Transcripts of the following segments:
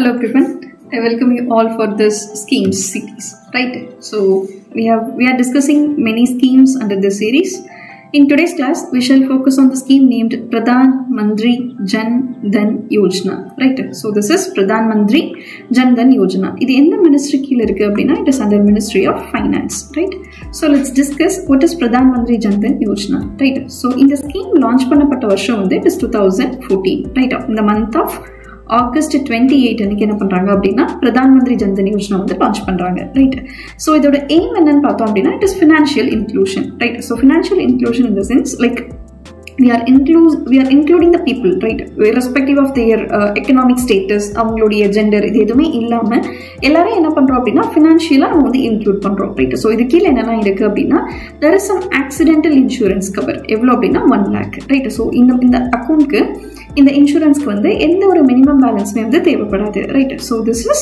Hello everyone, I welcome you all for this schemes series, right? So we are discussing many schemes under this series. In today's class, we shall focus on the scheme named Pradhan Mantri Jan Dhan Yojana, right? So this is Pradhan Mantri Jan Dhan Yojana. This is the ministry it is under Ministry of Finance, right? So let's discuss what is Pradhan Mantri Jan Dhan Yojana, right? So in the scheme launched it is 2014, right? In the month of August 28 அன்னைக்கு என்ன பண்றாங்க அப்படினா பிரதான் மந்திரி ஜன் தன் யோஜனா வந்து launch பண்றாங்க, right? So இதோட aim என்னன்னு பார்த்தோம் அப்படினா it is financial inclusion, right? So financial inclusion in the sense like we are including the people, right? Irrespective of their economic status, அவங்களுடைய gender இது எதுவுமே இல்லாம எல்லாரும் என்ன பண்றோம் அப்படினா financially நம்ம வந்து include பண்றோம், right? So இது கீழ என்னென்ன இருக்கு அப்படினா there is some accidental insurance cover எவ்வளவு அப்படினா 1 lakh, right? So இந்த அக்கவுண்ட்க்கு இந்த இன்சூரன்ஸ்க்கு வந்து எந்த ஒரு மினிமம் பேலன்ஸ்மே வந்து தேவைப்படாது, right? So this is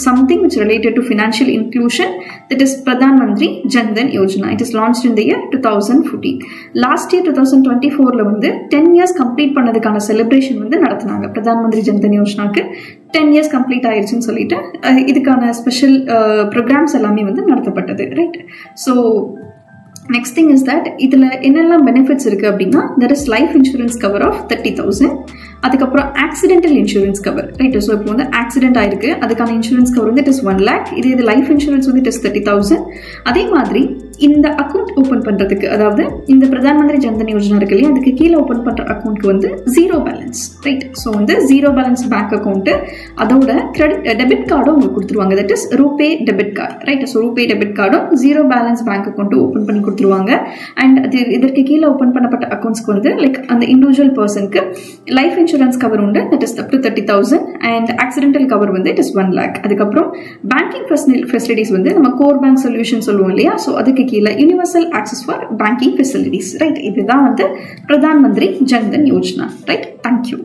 something which related to financial inclusion, that is Pradhan Mantri Jan Dhan Yojana. It is launched in the year 2014. Last year 2024 ல வந்து 10 years complete பண்ணதுக்கான celebration வந்து நடத்துனாங்க. Pradhan Mantri Jan Dhan Yojanaக்கு 10 years complete ஆயிருச்சுன்னு சொல்லிட்டு இதுக்கான special programs எல்லாமே வந்து நடத்தப்பட்டது, right? So next thing is that இதுல என்னெல்லாம் benefits இருக்கு அப்படின்னா there is life insurance cover of 30,000, அதுக்கப்புறம் accidental insurance cover, right? So இப்போ வந்து accident ஆயிருக்கு, அதுக்கான இன்சூரன்ஸ் கவர் வந்து it is 1 lakh, இது லைஃப் இன்சூரன்ஸ் வந்து it is 30,000. அதே மாதிரி இந்த அக்கவுண்ட் ஓபன் பண்றதுக்கு, அதாவது இந்த பிரதான் மந்திரி ஜன் தன் யோஜனா இருக்கு இல்லையா, அதுக்கு கீழே ஓபன் பண்ற அக்கவுண்ட்க்கு வந்து ஜீரோ பேலன்ஸ், ரைட்? ஸோ வந்து ஜீரோ பேலன்ஸ் பேங்க் அக்கௌண்ட், அதோட டெபிட் கார்டும் உங்களுக்கு கொடுத்துருவாங்க, that is RuPay debit card, right? So RuPay debit கார்டும் zero balance bank account open பண்ணி கொடுத்துருவாங்க. அண்ட் இதற்கு கீழே ஓபன் பண்ணப்பட்ட அக்கௌண்ட்ஸ்க்கு வந்து லைக் அந்த இண்டிவிஜுவல் பர்சனுக்கு லைஃப் இன்சூரன்ஸ் கவர் உண்டு, that is up to 30,000, and accidental cover வந்து it is 1 lakh. அதுக்கப்புறம் பேங்கிங் ஃபெசிலிட்டிஸ் வந்து நம்ம கோர் பேங்க் சொல்யூஷன் சொல்லுவோம் இல்லையா, ஸோ அதுக்கு கீழே universal access for banking facilities, right? இதுதான் வந்து பிரதான் மந்திரி ஜன் தன் யோஜனா, ரைட்? தேங்க்யூ.